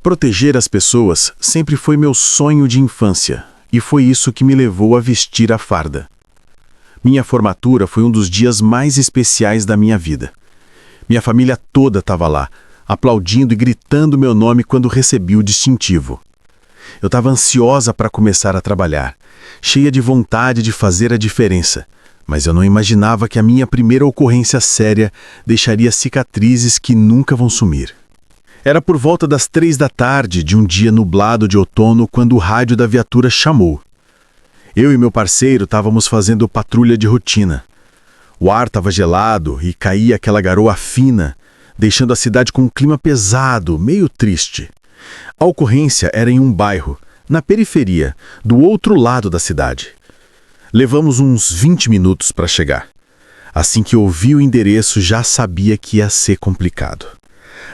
Proteger as pessoas sempre foi meu sonho de infância, e foi isso que me levou a vestir a farda. Minha formatura foi um dos dias mais especiais da minha vida. Minha família toda estava lá, aplaudindo e gritando meu nome quando recebi o distintivo. Eu estava ansiosa para começar a trabalhar, cheia de vontade de fazer a diferença, mas eu não imaginava que a minha primeira ocorrência séria deixaria cicatrizes que nunca vão sumir. Era por volta das 3 da tarde de um dia nublado de outono quando o rádio da viatura chamou. Eu e meu parceiro estávamos fazendo patrulha de rotina. O ar estava gelado e caía aquela garoa fina, deixando a cidade com um clima pesado, meio triste. A ocorrência era em um bairro, na periferia, do outro lado da cidade. Levamos uns 20 minutos para chegar. Assim que ouvi o endereço, já sabia que ia ser complicado.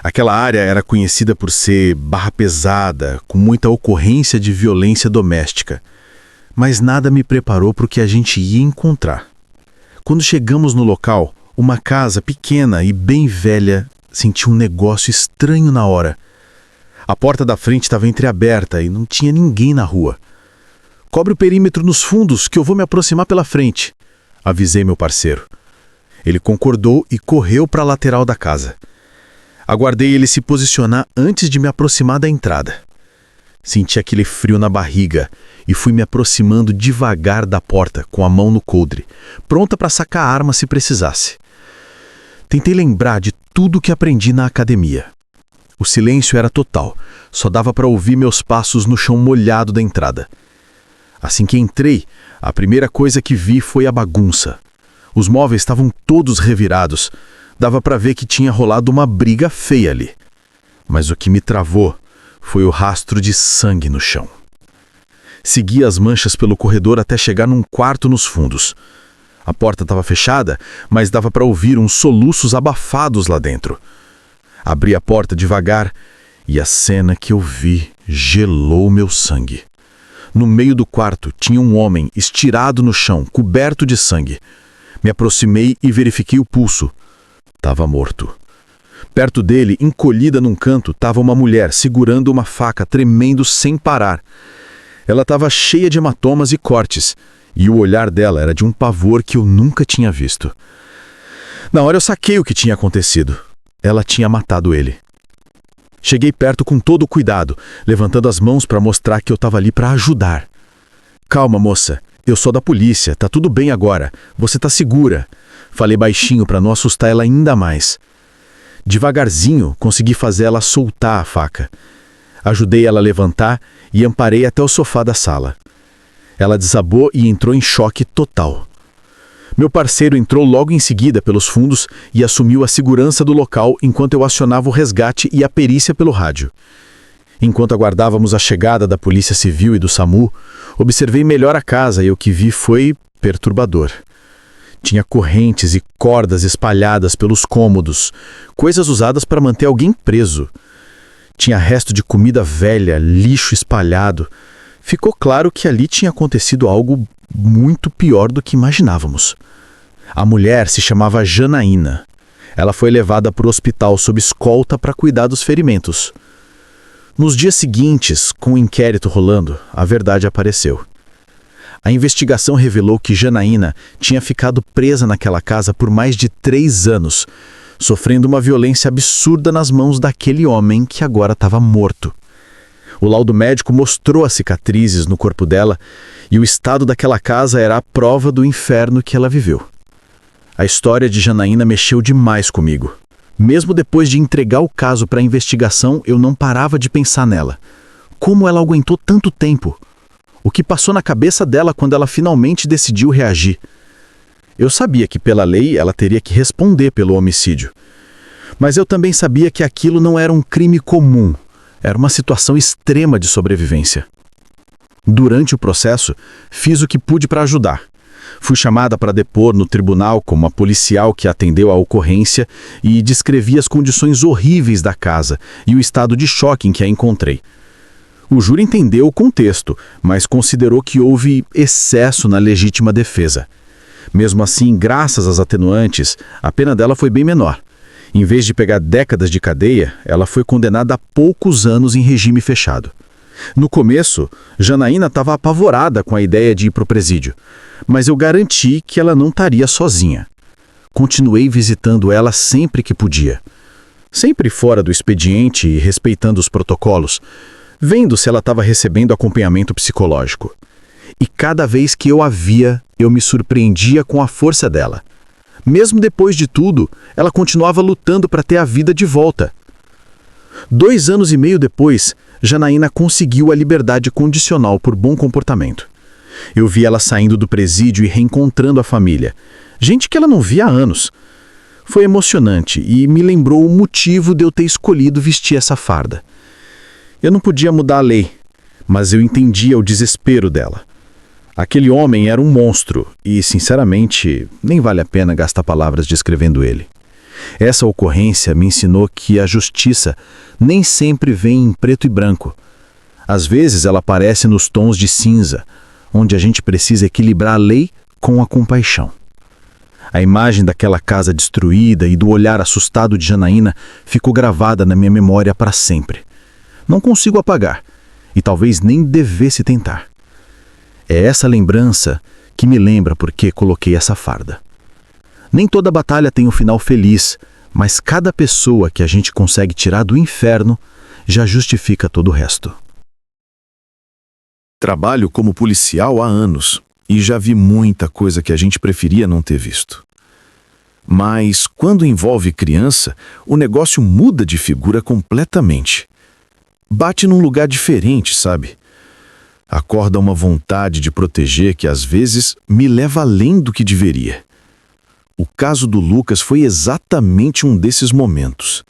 Aquela área era conhecida por ser barra pesada, com muita ocorrência de violência doméstica. Mas nada me preparou para o que a gente ia encontrar. Quando chegamos no local, uma casa pequena e bem velha, senti um negócio estranho na hora. A porta da frente estava entreaberta e não tinha ninguém na rua. "Cobre o perímetro nos fundos que eu vou me aproximar pela frente", avisei meu parceiro. Ele concordou e correu para a lateral da casa. Aguardei ele se posicionar antes de me aproximar da entrada. Senti aquele frio na barriga e fui me aproximando devagar da porta, com a mão no coldre, pronta para sacar a arma se precisasse. Tentei lembrar de tudo que aprendi na academia. O silêncio era total, só dava para ouvir meus passos no chão molhado da entrada. Assim que entrei, a primeira coisa que vi foi a bagunça. Os móveis estavam todos revirados. Dava para ver que tinha rolado uma briga feia ali. Mas o que me travou foi o rastro de sangue no chão. Segui as manchas pelo corredor até chegar num quarto nos fundos. A porta estava fechada, mas dava para ouvir uns soluços abafados lá dentro. Abri a porta devagar e a cena que eu vi gelou meu sangue. No meio do quarto tinha um homem estirado no chão, coberto de sangue. Me aproximei e verifiquei o pulso. Estava morto. Perto dele, encolhida num canto, estava uma mulher segurando uma faca, tremendo sem parar. Ela estava cheia de hematomas e cortes, e o olhar dela era de um pavor que eu nunca tinha visto. Na hora eu saquei o que tinha acontecido. Ela tinha matado ele. Cheguei perto com todo o cuidado, levantando as mãos para mostrar que eu estava ali para ajudar. "Calma, moça. Eu sou da polícia. Tá tudo bem agora. Você tá segura", falei baixinho para não assustar ela ainda mais. Devagarzinho, consegui fazer ela soltar a faca. Ajudei ela a levantar e amparei até o sofá da sala. Ela desabou e entrou em choque total. Meu parceiro entrou logo em seguida pelos fundos e assumiu a segurança do local enquanto eu acionava o resgate e a perícia pelo rádio. Enquanto aguardávamos a chegada da Polícia Civil e do SAMU, observei melhor a casa e o que vi foi perturbador. Tinha correntes e cordas espalhadas pelos cômodos, coisas usadas para manter alguém preso. Tinha resto de comida velha, lixo espalhado. Ficou claro que ali tinha acontecido algo muito pior do que imaginávamos. A mulher se chamava Janaína. Ela foi levada para o hospital sob escolta para cuidar dos ferimentos. Nos dias seguintes, com o inquérito rolando, a verdade apareceu. A investigação revelou que Janaína tinha ficado presa naquela casa por mais de 3 anos, sofrendo uma violência absurda nas mãos daquele homem que agora estava morto. O laudo médico mostrou as cicatrizes no corpo dela e o estado daquela casa era a prova do inferno que ela viveu. A história de Janaína mexeu demais comigo. Mesmo depois de entregar o caso para a investigação, eu não parava de pensar nela. Como ela aguentou tanto tempo? O que passou na cabeça dela quando ela finalmente decidiu reagir? Eu sabia que, pela lei, ela teria que responder pelo homicídio. Mas eu também sabia que aquilo não era um crime comum. Era uma situação extrema de sobrevivência. Durante o processo, fiz o que pude para ajudar. Fui chamada para depor no tribunal como a policial que atendeu à ocorrência e descrevi as condições horríveis da casa e o estado de choque em que a encontrei. O júri entendeu o contexto, mas considerou que houve excesso na legítima defesa. Mesmo assim, graças às atenuantes, a pena dela foi bem menor. Em vez de pegar décadas de cadeia, ela foi condenada a poucos anos em regime fechado. No começo, Janaína estava apavorada com a ideia de ir para o presídio, mas eu garanti que ela não estaria sozinha. Continuei visitando ela sempre que podia. Sempre fora do expediente e respeitando os protocolos, vendo se ela estava recebendo acompanhamento psicológico. E cada vez que eu a via, eu me surpreendia com a força dela. Mesmo depois de tudo, ela continuava lutando para ter a vida de volta. 2 anos e meio depois, Janaína conseguiu a liberdade condicional por bom comportamento. Eu vi ela saindo do presídio e reencontrando a família, gente que ela não via há anos. Foi emocionante e me lembrou o motivo de eu ter escolhido vestir essa farda. Eu não podia mudar a lei, mas eu entendia o desespero dela. Aquele homem era um monstro e, sinceramente, nem vale a pena gastar palavras descrevendo ele. Essa ocorrência me ensinou que a justiça nem sempre vem em preto e branco. Às vezes ela aparece nos tons de cinza, onde a gente precisa equilibrar a lei com a compaixão. A imagem daquela casa destruída e do olhar assustado de Janaína ficou gravada na minha memória para sempre. Não consigo apagar, e talvez nem devesse tentar. É essa lembrança que me lembra por que coloquei essa farda. Nem toda batalha tem um final feliz, mas cada pessoa que a gente consegue tirar do inferno já justifica todo o resto. Trabalho como policial há anos e já vi muita coisa que a gente preferia não ter visto. Mas quando envolve criança, o negócio muda de figura completamente. Bate num lugar diferente, sabe? Acorda uma vontade de proteger que às vezes me leva além do que deveria. O caso do Lucas foi exatamente um desses momentos.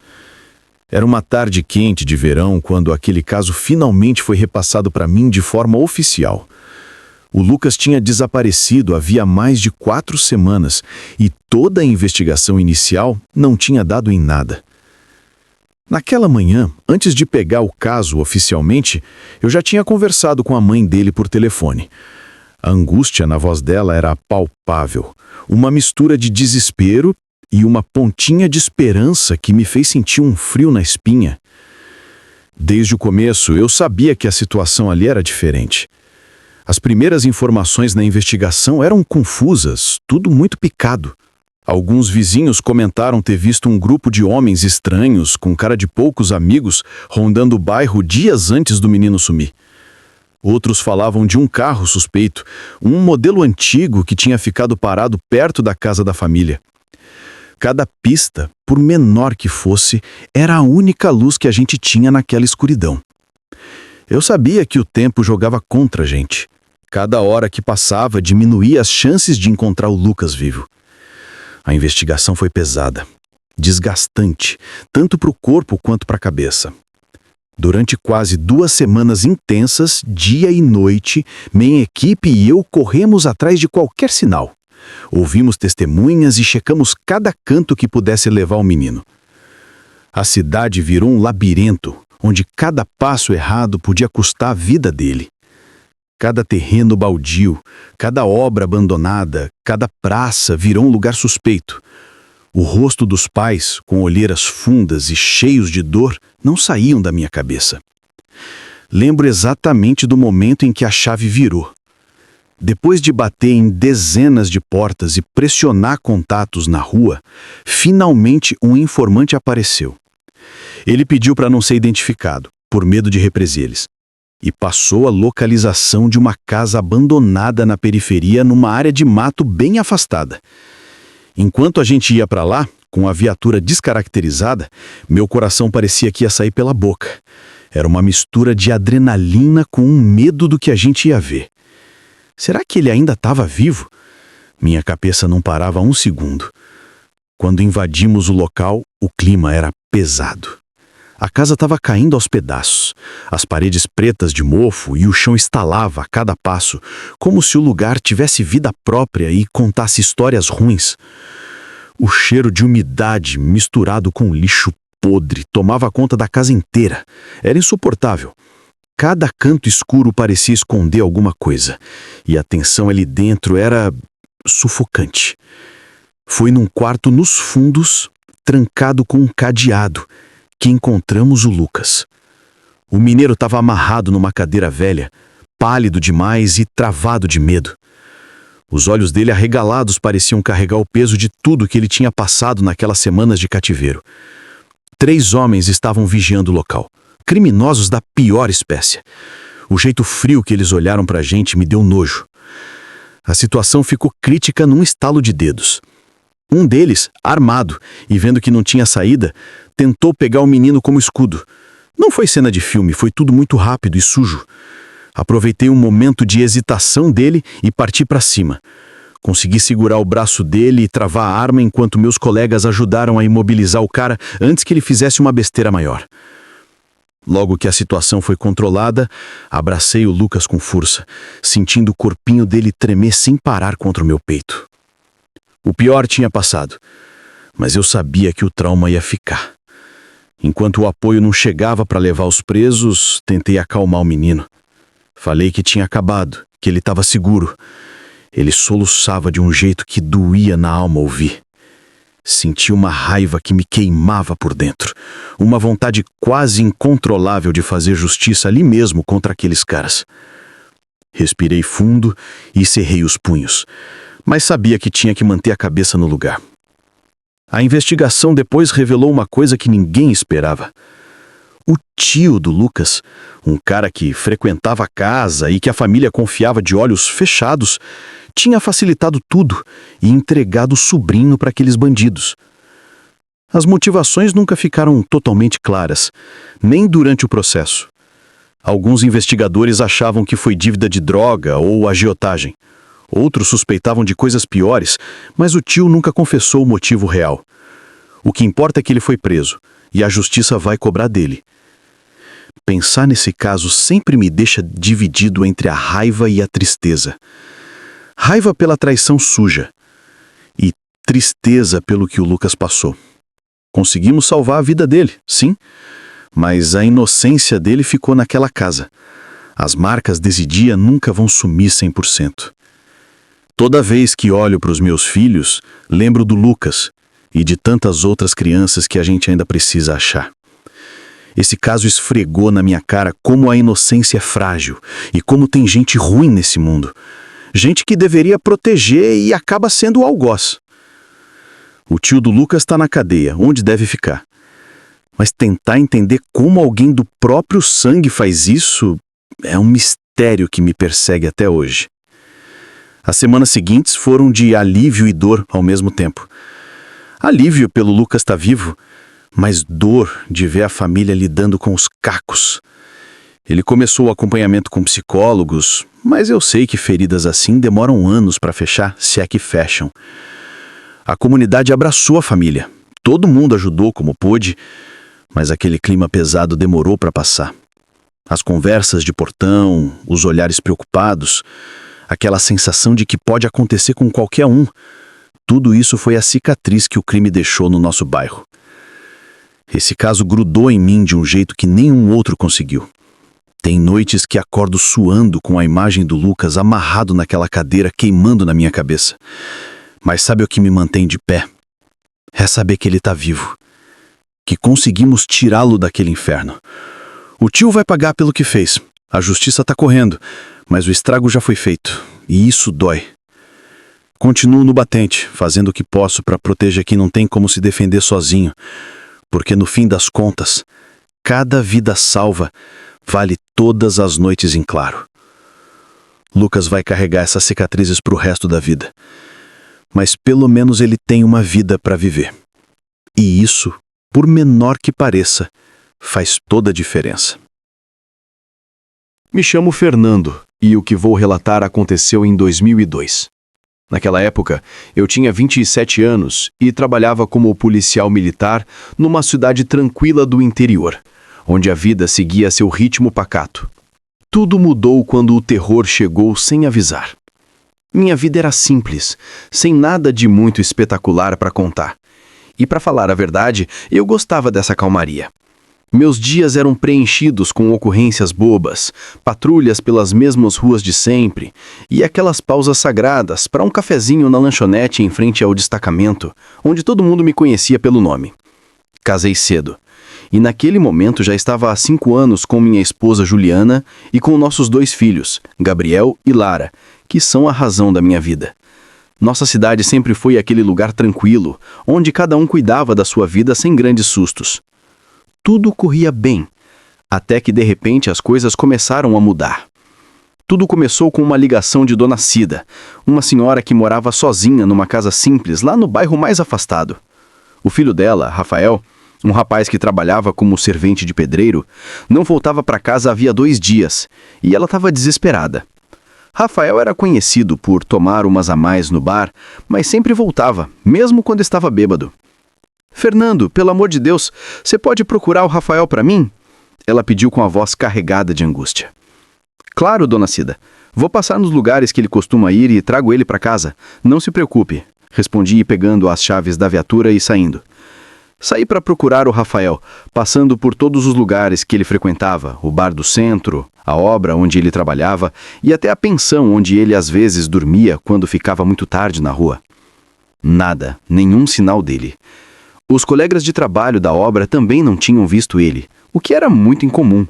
Era uma tarde quente de verão quando aquele caso finalmente foi repassado para mim de forma oficial. O Lucas tinha desaparecido havia mais de 4 semanas e toda a investigação inicial não tinha dado em nada. Naquela manhã, antes de pegar o caso oficialmente, eu já tinha conversado com a mãe dele por telefone. A angústia na voz dela era palpável, uma mistura de desespero e uma pontinha de esperança que me fez sentir um frio na espinha. Desde o começo, eu sabia que a situação ali era diferente. As primeiras informações na investigação eram confusas, tudo muito picado. Alguns vizinhos comentaram ter visto um grupo de homens estranhos, com cara de poucos amigos, rondando o bairro dias antes do menino sumir. Outros falavam de um carro suspeito, um modelo antigo que tinha ficado parado perto da casa da família. Cada pista, por menor que fosse, era a única luz que a gente tinha naquela escuridão. Eu sabia que o tempo jogava contra a gente. Cada hora que passava diminuía as chances de encontrar o Lucas vivo. A investigação foi pesada, desgastante, tanto para o corpo quanto para a cabeça. Durante quase 2 semanas intensas, dia e noite, minha equipe e eu corremos atrás de qualquer sinal. Ouvimos testemunhas e checamos cada canto que pudesse levar o menino. A cidade virou um labirinto, onde cada passo errado podia custar a vida dele. Cada terreno baldio, cada obra abandonada, cada praça virou um lugar suspeito. O rosto dos pais, com olheiras fundas e cheios de dor, não saíam da minha cabeça. Lembro exatamente do momento em que a chave virou. Depois de bater em dezenas de portas e pressionar contatos na rua, finalmente um informante apareceu. Ele pediu para não ser identificado, por medo de represílias, e passou a localização de uma casa abandonada na periferia numa área de mato bem afastada. Enquanto a gente ia para lá, com a viatura descaracterizada, meu coração parecia que ia sair pela boca. Era uma mistura de adrenalina com um medo do que a gente ia ver. Será que ele ainda estava vivo? Minha cabeça não parava 1 segundo. Quando invadimos o local, o clima era pesado. A casa estava caindo aos pedaços, as paredes pretas de mofo e o chão estalava a cada passo, como se o lugar tivesse vida própria e contasse histórias ruins. O cheiro de umidade misturado com lixo podre tomava conta da casa inteira. Era insuportável. Cada canto escuro parecia esconder alguma coisa, e a tensão ali dentro era sufocante. Foi num quarto nos fundos trancado com um cadeado, que encontramos o Lucas. O mineiro estava amarrado numa cadeira velha, pálido demais e travado de medo. Os olhos dele arregalados pareciam carregar o peso de tudo que ele tinha passado naquelas semanas de cativeiro. 3 homens estavam vigiando o local, criminosos da pior espécie. O jeito frio que eles olharam pra gente me deu nojo. A situação ficou crítica num estalo de dedos. Um deles, armado e vendo que não tinha saída, tentou pegar o menino como escudo. Não foi cena de filme, foi tudo muito rápido e sujo. Aproveitei um momento de hesitação dele e parti para cima. Consegui segurar o braço dele e travar a arma enquanto meus colegas ajudaram a imobilizar o cara antes que ele fizesse uma besteira maior. Logo que a situação foi controlada, abracei o Lucas com força, sentindo o corpinho dele tremer sem parar contra o meu peito. O pior tinha passado, mas eu sabia que o trauma ia ficar. Enquanto o apoio não chegava para levar os presos, tentei acalmar o menino. Falei que tinha acabado, que ele estava seguro. Ele soluçava de um jeito que doía na alma ouvir. Senti uma raiva que me queimava por dentro, uma vontade quase incontrolável de fazer justiça ali mesmo contra aqueles caras. Respirei fundo e cerrei os punhos, mas sabia que tinha que manter a cabeça no lugar. A investigação depois revelou uma coisa que ninguém esperava. O tio do Lucas, um cara que frequentava a casa e que a família confiava de olhos fechados, tinha facilitado tudo e entregado o sobrinho para aqueles bandidos. As motivações nunca ficaram totalmente claras, nem durante o processo. Alguns investigadores achavam que foi dívida de droga ou agiotagem. Outros suspeitavam de coisas piores, mas o tio nunca confessou o motivo real. O que importa é que ele foi preso, e a justiça vai cobrar dele. Pensar nesse caso sempre me deixa dividido entre a raiva e a tristeza. Raiva pela traição suja e tristeza pelo que o Lucas passou. Conseguimos salvar a vida dele, sim, mas a inocência dele ficou naquela casa. As marcas desse dia nunca vão sumir 100%. Toda vez que olho para os meus filhos, lembro do Lucas e de tantas outras crianças que a gente ainda precisa achar. Esse caso esfregou na minha cara como a inocência é frágil e como tem gente ruim nesse mundo. Gente que deveria proteger e acaba sendo o algoz. O tio do Lucas está na cadeia, onde deve ficar. Mas tentar entender como alguém do próprio sangue faz isso é um mistério que me persegue até hoje. As semanas seguintes foram de alívio e dor ao mesmo tempo. Alívio pelo Lucas estar vivo, mas dor de ver a família lidando com os cacos. Ele começou o acompanhamento com psicólogos, mas eu sei que feridas assim demoram anos para fechar, se é que fecham. A comunidade abraçou a família. Todo mundo ajudou como pôde, mas aquele clima pesado demorou para passar. As conversas de portão, os olhares preocupados, aquela sensação de que pode acontecer com qualquer um, tudo isso foi a cicatriz que o crime deixou no nosso bairro. Esse caso grudou em mim de um jeito que nenhum outro conseguiu. Tem noites que acordo suando com a imagem do Lucas amarrado naquela cadeira queimando na minha cabeça. Mas sabe o que me mantém de pé? É saber que ele está vivo. Que conseguimos tirá-lo daquele inferno. O tio vai pagar pelo que fez. A justiça está correndo, mas o estrago já foi feito. E isso dói. Continuo no batente, fazendo o que posso para proteger quem não tem como se defender sozinho. Porque no fim das contas, cada vida salva vale todas as noites em claro. Lucas vai carregar essas cicatrizes para o resto da vida. Mas pelo menos ele tem uma vida para viver. E isso, por menor que pareça, faz toda a diferença. Me chamo Fernando e o que vou relatar aconteceu em 2002. Naquela época, eu tinha 27 anos e trabalhava como policial militar numa cidade tranquila do interior, onde a vida seguia seu ritmo pacato. Tudo mudou quando o terror chegou sem avisar. Minha vida era simples, sem nada de muito espetacular para contar. E para falar a verdade, eu gostava dessa calmaria. Meus dias eram preenchidos com ocorrências bobas, patrulhas pelas mesmas ruas de sempre e aquelas pausas sagradas para um cafezinho na lanchonete em frente ao destacamento, onde todo mundo me conhecia pelo nome. Casei cedo. E naquele momento já estava há 5 anos com minha esposa Juliana e com nossos 2 filhos, Gabriel e Lara, que são a razão da minha vida. Nossa cidade sempre foi aquele lugar tranquilo, onde cada um cuidava da sua vida sem grandes sustos. Tudo corria bem, até que de repente as coisas começaram a mudar. Tudo começou com uma ligação de Dona Cida, uma senhora que morava sozinha numa casa simples lá no bairro mais afastado. O filho dela, Rafael, um rapaz que trabalhava como servente de pedreiro, não voltava para casa havia 2 dias e ela estava desesperada. Rafael era conhecido por tomar umas a mais no bar, mas sempre voltava, mesmo quando estava bêbado. Fernando, pelo amor de Deus, você pode procurar o Rafael para mim? Ela pediu com a voz carregada de angústia. Claro, Dona Cida. Vou passar nos lugares que ele costuma ir e trago ele para casa. Não se preocupe, respondi pegando as chaves da viatura e saindo. Saí para procurar o Rafael, passando por todos os lugares que ele frequentava, o bar do centro, a obra onde ele trabalhava e até a pensão onde ele às vezes dormia quando ficava muito tarde na rua. Nada, nenhum sinal dele. Os colegas de trabalho da obra também não tinham visto ele, o que era muito incomum.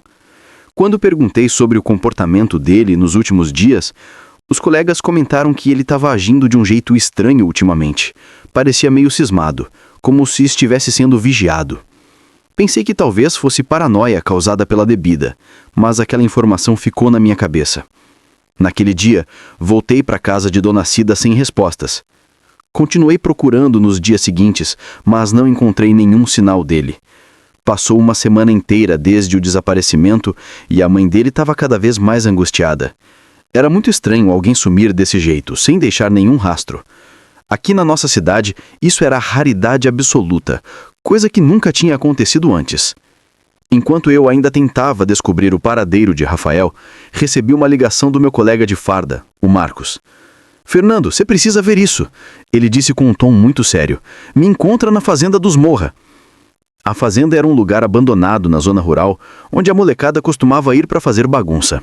Quando perguntei sobre o comportamento dele nos últimos dias, os colegas comentaram que ele estava agindo de um jeito estranho ultimamente. Parecia meio cismado, como se estivesse sendo vigiado. Pensei que talvez fosse paranoia causada pela bebida, mas aquela informação ficou na minha cabeça. Naquele dia, voltei para casa de Dona Cida sem respostas. Continuei procurando nos dias seguintes, mas não encontrei nenhum sinal dele. Passou uma semana inteira desde o desaparecimento e a mãe dele estava cada vez mais angustiada. Era muito estranho alguém sumir desse jeito, sem deixar nenhum rastro. Aqui na nossa cidade, isso era raridade absoluta, coisa que nunca tinha acontecido antes. Enquanto eu ainda tentava descobrir o paradeiro de Rafael, recebi uma ligação do meu colega de farda, o Marcos. Fernando, você precisa ver isso, ele disse com um tom muito sério. Me encontra na fazenda dos Morra. A fazenda era um lugar abandonado na zona rural, onde a molecada costumava ir para fazer bagunça.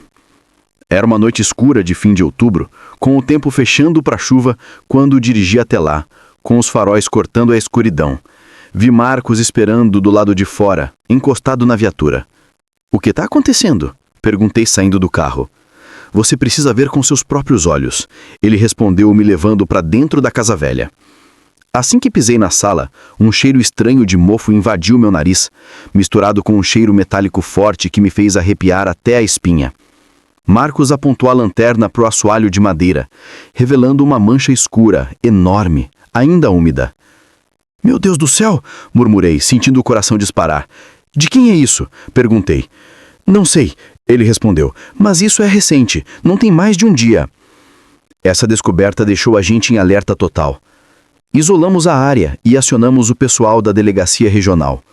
Era uma noite escura de fim de outubro, com o tempo fechando para a chuva, quando dirigi até lá, com os faróis cortando a escuridão. Vi Marcos esperando do lado de fora, encostado na viatura. O que está acontecendo? Perguntei saindo do carro. Você precisa ver com seus próprios olhos. Ele respondeu me levando para dentro da casa velha. Assim que pisei na sala, um cheiro estranho de mofo invadiu meu nariz, misturado com um cheiro metálico forte que me fez arrepiar até a espinha. Marcos apontou a lanterna para o assoalho de madeira, revelando uma mancha escura, enorme, ainda úmida. Meu Deus do céu! Murmurei, sentindo o coração disparar. De quem é isso? Perguntei. Não sei, ele respondeu, mas isso é recente, não tem mais de um dia. Essa descoberta deixou a gente em alerta total. Isolamos a área e acionamos o pessoal da delegacia regional.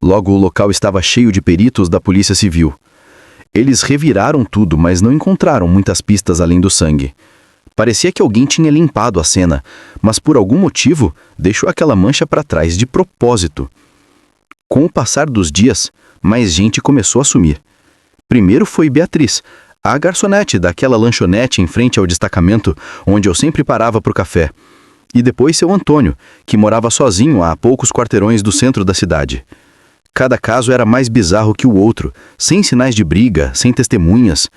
Logo o local estava cheio de peritos da Polícia Civil. Eles reviraram tudo, mas não encontraram muitas pistas além do sangue. Parecia que alguém tinha limpado a cena, mas por algum motivo deixou aquela mancha para trás de propósito. Com o passar dos dias, mais gente começou a sumir. Primeiro foi Beatriz, a garçonete daquela lanchonete em frente ao destacamento, onde eu sempre parava para o café. E depois seu Antônio, que morava sozinho a poucos quarteirões do centro da cidade. Cada caso era mais bizarro que o outro, sem sinais de briga, sem testemunhas.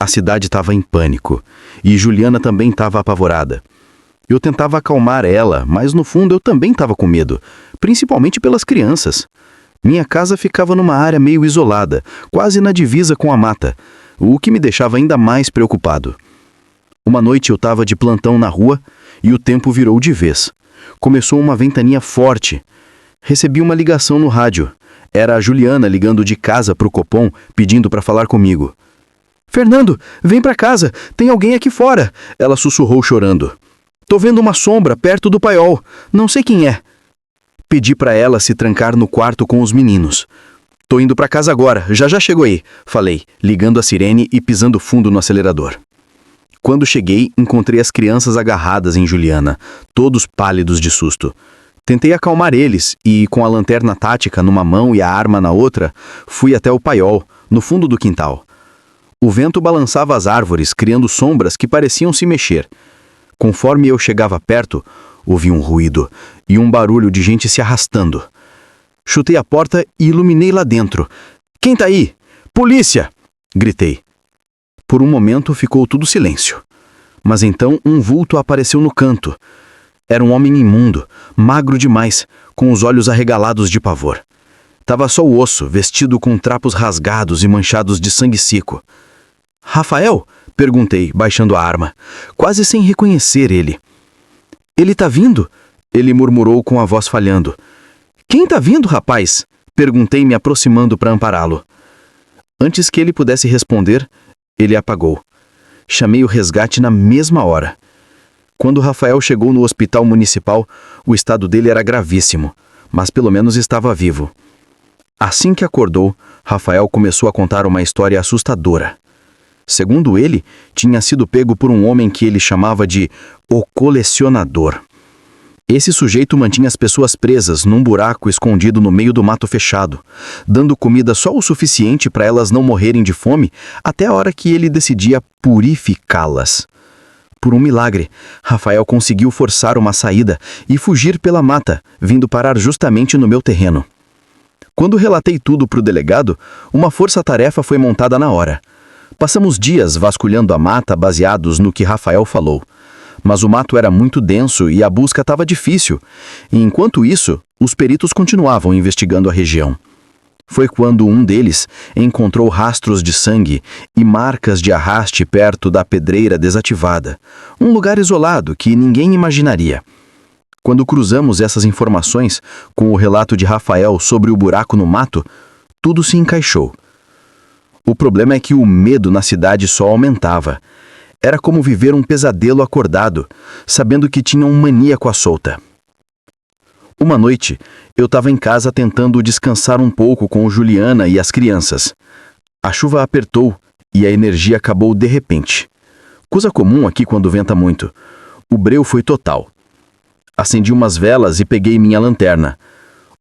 A cidade estava em pânico, e Juliana também estava apavorada. Eu tentava acalmar ela, mas no fundo eu também estava com medo, principalmente pelas crianças. Minha casa ficava numa área meio isolada, quase na divisa com a mata, o que me deixava ainda mais preocupado. Uma noite eu estava de plantão na rua e o tempo virou de vez. Começou uma ventania forte. Recebi uma ligação no rádio. Era a Juliana ligando de casa para o Copom, pedindo para falar comigo. Fernando, vem para casa, tem alguém aqui fora, ela sussurrou chorando. Tô vendo uma sombra perto do paiol, não sei quem é. Pedi para ela se trancar no quarto com os meninos. Tô indo para casa agora, já chego aí, falei, ligando a sirene e pisando fundo no acelerador. Quando cheguei, encontrei as crianças agarradas em Juliana, todos pálidos de susto. Tentei acalmar eles e, com a lanterna tática numa mão e a arma na outra, fui até o paiol, no fundo do quintal. O vento balançava as árvores, criando sombras que pareciam se mexer. Conforme eu chegava perto, ouvi um ruído e um barulho de gente se arrastando. Chutei a porta e iluminei lá dentro. "Quem tá aí? Polícia!" gritei. Por um momento ficou tudo silêncio. Mas então um vulto apareceu no canto. Era um homem imundo, magro demais, com os olhos arregalados de pavor. Tava só o osso, vestido com trapos rasgados e manchados de sangue seco. "Rafael?" perguntei, baixando a arma, quase sem reconhecer ele. "Ele tá vindo?" ele murmurou com a voz falhando. "Quem tá vindo, rapaz?" perguntei, me aproximando para ampará-lo. Antes que ele pudesse responder, ele apagou. Chamei o resgate na mesma hora. Quando Rafael chegou no hospital municipal, o estado dele era gravíssimo, mas pelo menos estava vivo. Assim que acordou, Rafael começou a contar uma história assustadora. Segundo ele, tinha sido pego por um homem que ele chamava de o colecionador. Esse sujeito mantinha as pessoas presas num buraco escondido no meio do mato fechado, dando comida só o suficiente para elas não morrerem de fome até a hora que ele decidia purificá-las. Por um milagre, Rafael conseguiu forçar uma saída e fugir pela mata, vindo parar justamente no meu terreno. Quando relatei tudo para o delegado, uma força-tarefa foi montada na hora. Passamos dias vasculhando a mata baseados no que Rafael falou. Mas o mato era muito denso e a busca estava difícil. E enquanto isso, os peritos continuavam investigando a região. Foi quando um deles encontrou rastros de sangue e marcas de arraste perto da pedreira desativada, um lugar isolado que ninguém imaginaria. Quando cruzamos essas informações com o relato de Rafael sobre o buraco no mato, tudo se encaixou. O problema é que o medo na cidade só aumentava. Era como viver um pesadelo acordado, sabendo que tinha um maníaco à solta. Uma noite, eu estava em casa tentando descansar um pouco com Juliana e as crianças. A chuva apertou e a energia acabou de repente. Coisa comum aqui quando venta muito. O breu foi total. Acendi umas velas e peguei minha lanterna.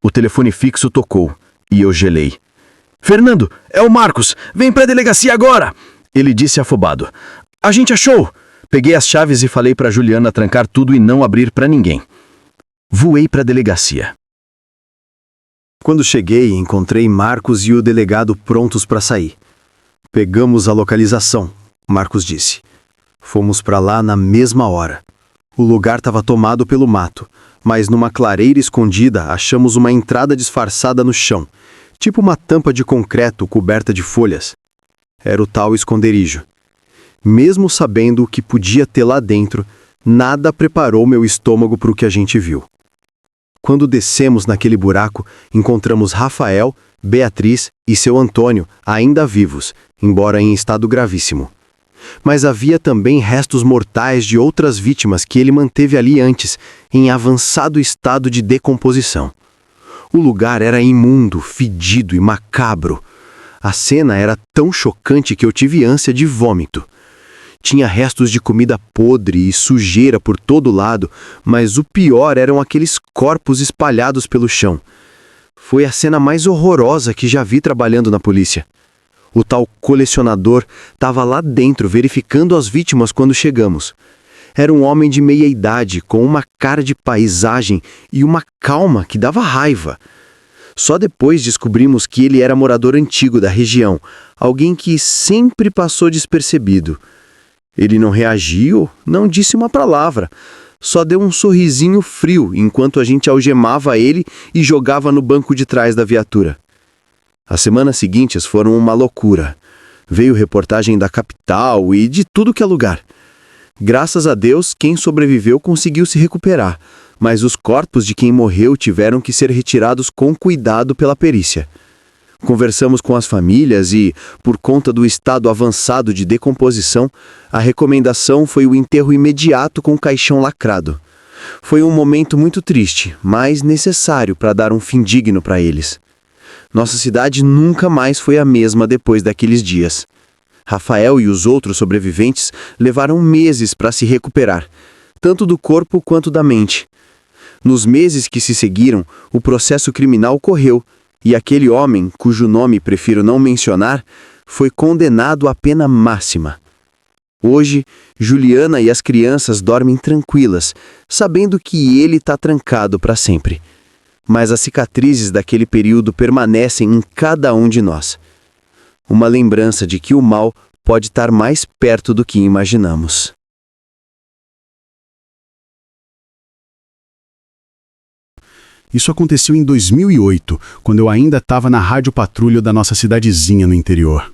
O telefone fixo tocou e eu gelei. "Fernando, é o Marcos! Vem pra delegacia agora!" ele disse afobado. "A gente achou!" Peguei as chaves e falei para Juliana trancar tudo e não abrir para ninguém. Voei para a delegacia. Quando cheguei, encontrei Marcos e o delegado prontos para sair. "Pegamos a localização", Marcos disse. "Fomos para lá na mesma hora. O lugar estava tomado pelo mato, mas numa clareira escondida achamos uma entrada disfarçada no chão, tipo uma tampa de concreto coberta de folhas. Era o tal esconderijo. Mesmo sabendo o que podia ter lá dentro, nada preparou meu estômago para o que a gente viu. Quando descemos naquele buraco, encontramos Rafael, Beatriz e seu Antônio ainda vivos, embora em estado gravíssimo. Mas havia também restos mortais de outras vítimas que ele manteve ali antes, em avançado estado de decomposição. O lugar era imundo, fedido e macabro. A cena era tão chocante que eu tive ânsia de vômito. Tinha restos de comida podre e sujeira por todo lado, mas o pior eram aqueles corpos espalhados pelo chão. Foi a cena mais horrorosa que já vi trabalhando na polícia. O tal colecionador estava lá dentro verificando as vítimas quando chegamos. Era um homem de meia idade, com uma cara de paisagem e uma calma que dava raiva. Só depois descobrimos que ele era morador antigo da região, alguém que sempre passou despercebido. Ele não reagiu, não disse uma palavra, só deu um sorrisinho frio enquanto a gente algemava ele e jogava no banco de trás da viatura. As semanas seguintes foram uma loucura. Veio reportagem da capital e de tudo que é lugar. Graças a Deus, quem sobreviveu conseguiu se recuperar, mas os corpos de quem morreu tiveram que ser retirados com cuidado pela perícia. Conversamos com as famílias e, por conta do estado avançado de decomposição, a recomendação foi o enterro imediato com o caixão lacrado. Foi um momento muito triste, mas necessário para dar um fim digno para eles. Nossa cidade nunca mais foi a mesma depois daqueles dias. Rafael e os outros sobreviventes levaram meses para se recuperar, tanto do corpo quanto da mente. Nos meses que se seguiram, o processo criminal correu, e aquele homem, cujo nome prefiro não mencionar, foi condenado à pena máxima. Hoje, Juliana e as crianças dormem tranquilas, sabendo que ele está trancado para sempre. Mas as cicatrizes daquele período permanecem em cada um de nós. Uma lembrança de que o mal pode estar mais perto do que imaginamos. Isso aconteceu em 2008, quando eu ainda estava na rádio patrulha da nossa cidadezinha no interior.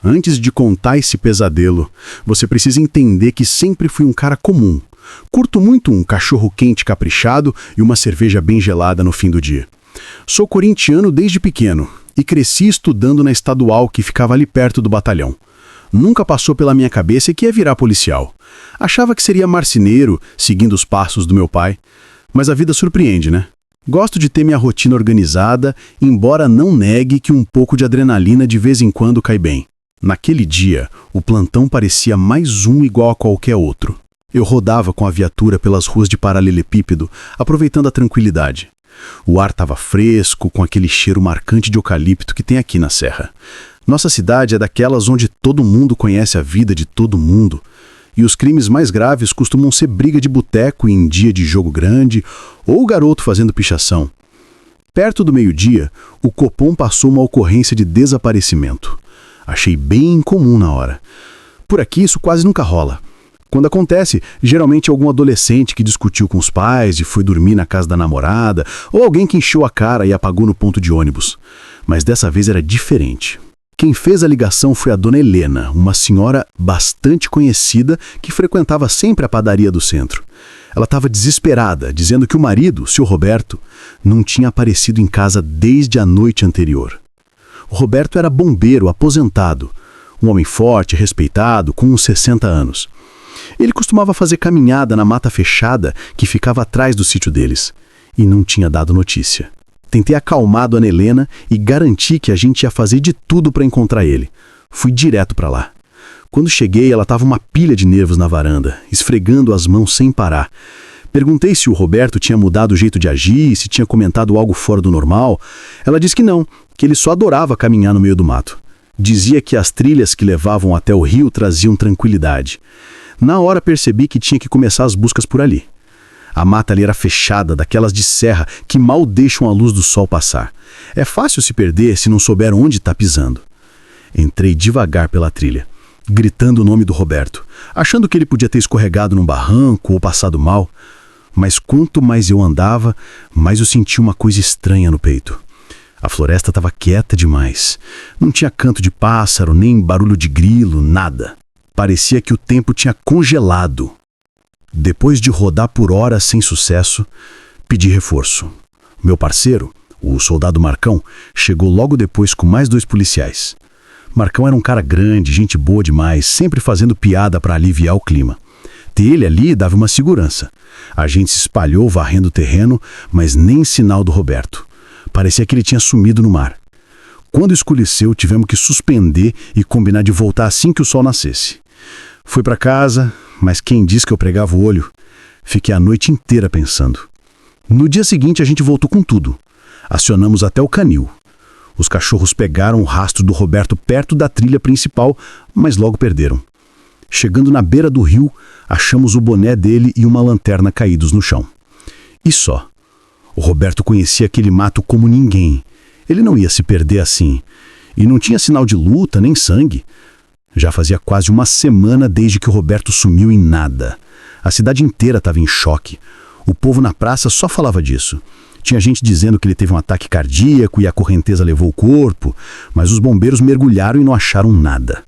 Antes de contar esse pesadelo, você precisa entender que sempre fui um cara comum. Curto muito um cachorro quente caprichado e uma cerveja bem gelada no fim do dia. Sou corintiano desde pequeno e cresci estudando na estadual que ficava ali perto do batalhão. Nunca passou pela minha cabeça que ia virar policial. Achava que seria marceneiro, seguindo os passos do meu pai. Mas a vida surpreende, né? Gosto de ter minha rotina organizada, embora não negue que um pouco de adrenalina de vez em quando cai bem. Naquele dia, o plantão parecia mais um igual a qualquer outro. Eu rodava com a viatura pelas ruas de paralelepípedo, aproveitando a tranquilidade. O ar estava fresco, com aquele cheiro marcante de eucalipto que tem aqui na serra. Nossa cidade é daquelas onde todo mundo conhece a vida de todo mundo. E os crimes mais graves costumam ser briga de boteco em dia de jogo grande ou garoto fazendo pichação. Perto do meio-dia, o Copom passou uma ocorrência de desaparecimento. Achei bem incomum na hora. Por aqui isso quase nunca rola. Quando acontece, geralmente é algum adolescente que discutiu com os pais e foi dormir na casa da namorada, ou alguém que encheu a cara e apagou no ponto de ônibus. Mas dessa vez era diferente. Quem fez a ligação foi a dona Helena, uma senhora bastante conhecida que frequentava sempre a padaria do centro. Ela estava desesperada, dizendo que o marido, o seu Roberto, não tinha aparecido em casa desde a noite anterior. O Roberto era bombeiro aposentado, um homem forte, respeitado, com uns 60 anos. Ele costumava fazer caminhada na mata fechada que ficava atrás do sítio deles, e não tinha dado notícia. Tentei acalmar a dona Helena e garanti que a gente ia fazer de tudo para encontrar ele. Fui direto para lá. Quando cheguei, ela estava uma pilha de nervos na varanda, esfregando as mãos sem parar. Perguntei se o Roberto tinha mudado o jeito de agir, se tinha comentado algo fora do normal. Ela disse que não, que ele só adorava caminhar no meio do mato. Dizia que as trilhas que levavam até o rio traziam tranquilidade. Na hora percebi que tinha que começar as buscas por ali. A mata ali era fechada, daquelas de serra que mal deixam a luz do sol passar. É fácil se perder se não souber onde está pisando. Entrei devagar pela trilha, gritando o nome do Roberto, achando que ele podia ter escorregado num barranco ou passado mal. Mas quanto mais eu andava, mais eu sentia uma coisa estranha no peito. A floresta estava quieta demais. Não tinha canto de pássaro, nem barulho de grilo, nada. Parecia que o tempo tinha congelado. Depois de rodar por horas sem sucesso, pedi reforço. Meu parceiro, o soldado Marcão, chegou logo depois com mais 2 policiais. Marcão era um cara grande, gente boa demais, sempre fazendo piada para aliviar o clima. Ter ele ali dava uma segurança. A gente se espalhou varrendo o terreno, mas nem sinal do Roberto. Parecia que ele tinha sumido no mar. Quando escureceu, tivemos que suspender e combinar de voltar assim que o sol nascesse. Fui para casa, mas quem disse que eu pregava o olho? Fiquei a noite inteira pensando. No dia seguinte a gente voltou com tudo. Acionamos até o canil. Os cachorros pegaram o rastro do Roberto perto da trilha principal, mas logo perderam. Chegando na beira do rio, achamos o boné dele e uma lanterna caídos no chão. E só. O Roberto conhecia aquele mato como ninguém. Ele não ia se perder assim. E não tinha sinal de luta, nem sangue. Já fazia quase uma semana desde que o Roberto sumiu em nada. A cidade inteira estava em choque. O povo na praça só falava disso. Tinha gente dizendo que ele teve um ataque cardíaco e a correnteza levou o corpo, mas os bombeiros mergulharam e não acharam nada.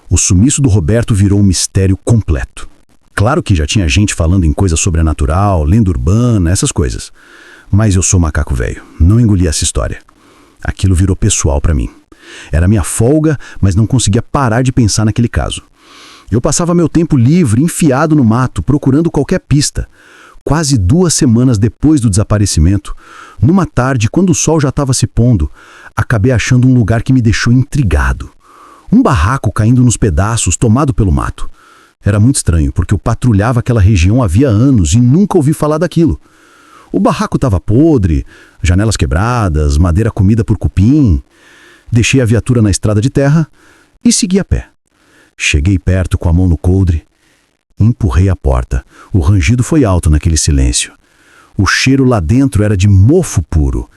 O sumiço do Roberto virou um mistério completo. Claro que já tinha gente falando em coisa sobrenatural, lenda urbana, essas coisas. Mas eu sou macaco velho, não engoli essa história. Aquilo virou pessoal para mim. Era minha folga, mas não conseguia parar de pensar naquele caso. Eu passava meu tempo livre, enfiado no mato, procurando qualquer pista. Quase 2 semanas depois do desaparecimento, numa tarde, quando o sol já estava se pondo, acabei achando um lugar que me deixou intrigado. Um barraco caindo nos pedaços, tomado pelo mato. Era muito estranho, porque eu patrulhava aquela região havia anos e nunca ouvi falar daquilo. O barraco estava podre, janelas quebradas, madeira comida por cupim. Deixei a viatura na estrada de terra e segui a pé. Cheguei perto com a mão no coldre. Empurrei a porta. O rangido foi alto naquele silêncio. O cheiro lá dentro era de mofo puro.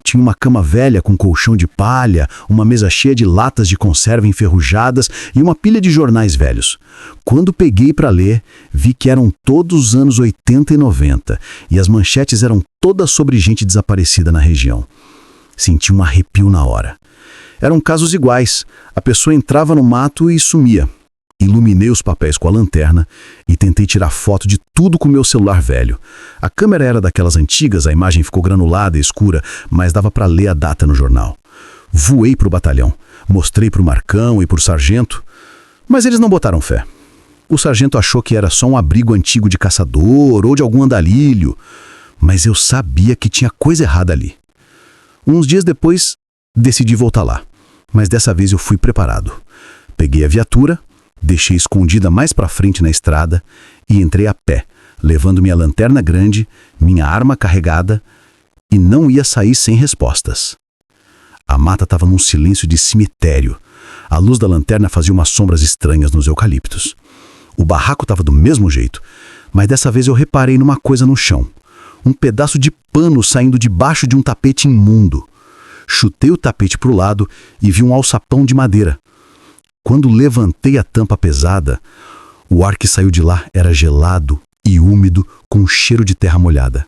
Tinha uma cama velha com colchão de palha, uma mesa cheia de latas de conserva enferrujadas e uma pilha de jornais velhos. Quando peguei para ler, vi que eram todos os anos 80 e 90 e as manchetes eram todas sobre gente desaparecida na região. Senti um arrepio na hora. Eram casos iguais. A pessoa entrava no mato e sumia. Iluminei os papéis com a lanterna e tentei tirar foto de tudo com meu celular velho. A câmera era daquelas antigas, a imagem ficou granulada e escura, mas dava para ler a data no jornal. Voei para o batalhão, mostrei para o Marcão e para o sargento, mas eles não botaram fé. O sargento achou que era só um abrigo antigo de caçador ou de algum andalilho, mas eu sabia que tinha coisa errada ali. Uns dias depois, decidi voltar lá, mas dessa vez eu fui preparado. Peguei a viatura, deixei escondida mais para frente na estrada e entrei a pé, levando minha lanterna grande, minha arma carregada, e não ia sair sem respostas. A mata estava num silêncio de cemitério. A luz da lanterna fazia umas sombras estranhas nos eucaliptos. O barraco estava do mesmo jeito, mas dessa vez eu reparei numa coisa no chão. Um pedaço de pano saindo debaixo de um tapete imundo. Chutei o tapete para o lado e vi um alçapão de madeira. Quando levantei a tampa pesada, o ar que saiu de lá era gelado e úmido, com cheiro de terra molhada.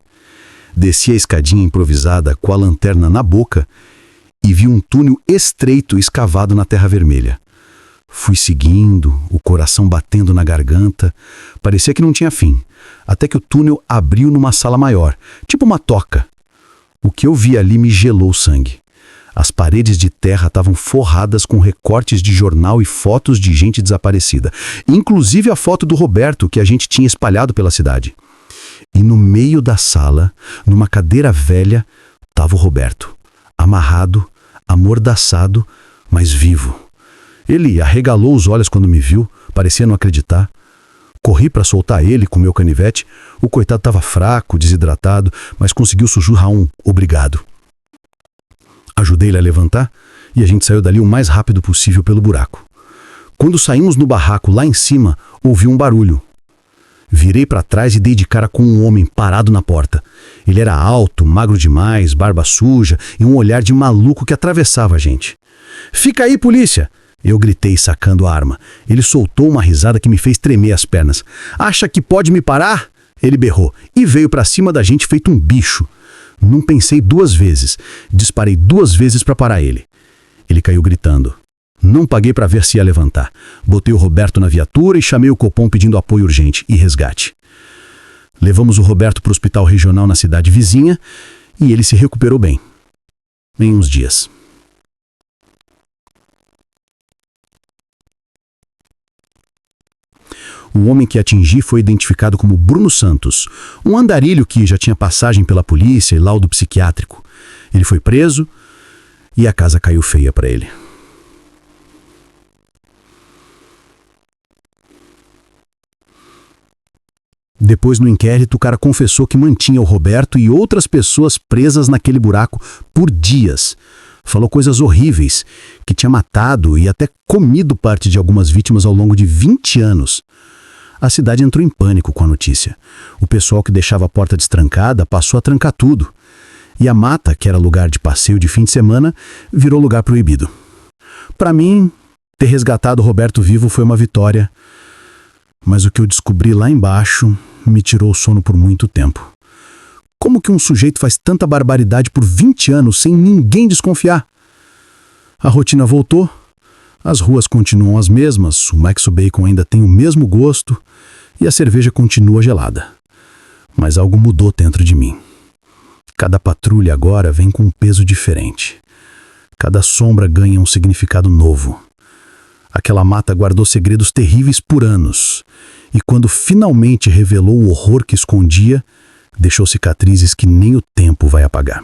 Desci a escadinha improvisada com a lanterna na boca e vi um túnel estreito escavado na terra vermelha. Fui seguindo, o coração batendo na garganta. Parecia que não tinha fim, até que o túnel abriu numa sala maior, tipo uma toca. O que eu vi ali me gelou o sangue. As paredes de terra estavam forradas com recortes de jornal e fotos de gente desaparecida, inclusive a foto do Roberto que a gente tinha espalhado pela cidade. E no meio da sala, numa cadeira velha, estava o Roberto, amarrado, amordaçado, mas vivo. Ele arregalou os olhos quando me viu, parecia não acreditar. Corri para soltar ele com meu canivete. O coitado estava fraco, desidratado, mas conseguiu sussurrar um obrigado. Ajudei ele a levantar e a gente saiu dali o mais rápido possível pelo buraco. Quando saímos no barraco lá em cima, ouvi um barulho. Virei para trás e dei de cara com um homem parado na porta. Ele era alto, magro demais, barba suja e um olhar de maluco que atravessava a gente. "Fica aí, polícia!" Eu gritei, sacando a arma. Ele soltou uma risada que me fez tremer as pernas. "Acha que pode me parar?" Ele berrou e veio para cima da gente feito um bicho. Não pensei 2 vezes. Disparei 2 vezes para parar ele. Ele caiu gritando. Não paguei para ver se ia levantar. Botei o Roberto na viatura e chamei o Copom pedindo apoio urgente e resgate. Levamos o Roberto para o hospital regional na cidade vizinha e ele se recuperou bem. Em uns dias. O homem que atingi foi identificado como Bruno Santos, um andarilho que já tinha passagem pela polícia e laudo psiquiátrico. Ele foi preso e a casa caiu feia para ele. Depois, no inquérito, o cara confessou que mantinha o Roberto e outras pessoas presas naquele buraco por dias. Falou coisas horríveis, que tinha matado e até comido parte de algumas vítimas ao longo de 20 anos. A cidade entrou em pânico com a notícia. O pessoal que deixava a porta destrancada passou a trancar tudo. E a mata, que era lugar de passeio de fim de semana, virou lugar proibido. Para mim, ter resgatado o Roberto vivo foi uma vitória. Mas o que eu descobri lá embaixo me tirou o sono por muito tempo. Como que um sujeito faz tanta barbaridade por 20 anos sem ninguém desconfiar? A rotina voltou. As ruas continuam as mesmas, o Max Bacon ainda tem o mesmo gosto e a cerveja continua gelada. Mas algo mudou dentro de mim. Cada patrulha agora vem com um peso diferente. Cada sombra ganha um significado novo. Aquela mata guardou segredos terríveis por anos, e quando finalmente revelou o horror que escondia, deixou cicatrizes que nem o tempo vai apagar.